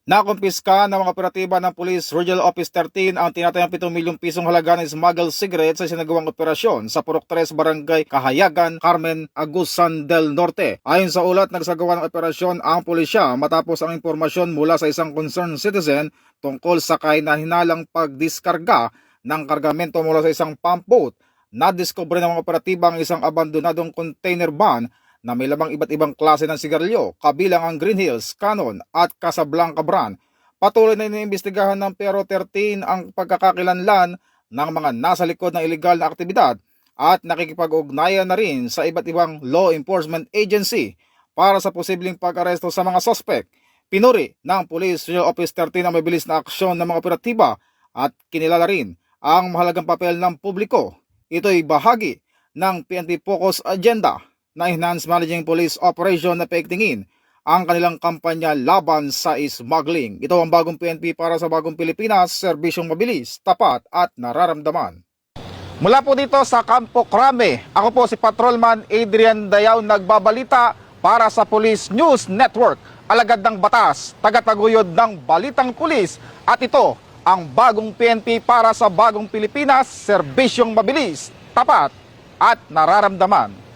Nakumpiska ng mga operatiba ng Police Regional Office 13 ang tinatayang 7 milyong pisong halaga ng smuggled cigarettes sa sinagawang operasyon sa Purok 3, Barangay Kahayagan, Carmen, Agusan del Norte. Ayon sa ulat, nagsagawa ng operasyon ang pulisya matapos ang impormasyon mula sa isang concerned citizen tungkol sa kahinalang pagdiskarga ng kargamento mula sa isang pump boat. Nadiskubre ng mga operatiba ang isang abandonadong container van na may lamang iba't ibang klase ng sigarilyo, kabilang ang Green Hills, Canon at Casablanca brand. Patuloy na iniimbestigahan ng Pero 13 ang pagkakakilanlan ng mga nasa likod ng iligal na aktibidad at nakikipag-ugnayan na rin sa iba't ibang law enforcement agency para sa posibleng pag-aresto sa mga suspect. Pinuri ng Police Regional Office 13 ang mabilis na aksyon ng mga operatiba at kinilala rin ang mahalagang papel ng publiko. Ito'y bahagi ng PNP Focus Agenda na Enhanced Managing Police Operation na paigtingin ang kanilang kampanya laban sa smuggling. Ito ang bagong PNP para sa bagong Pilipinas, serbisyong mabilis, tapat at nararamdaman. Mula po dito sa Campo Crame, ako po si Patrolman Adrian Dayaw nagbabalita para sa Police News Network, alagad ng batas, tagataguyod ng balitang pulis, at ito ang bagong PNP para sa bagong Pilipinas, serbisyong mabilis, tapat at nararamdaman.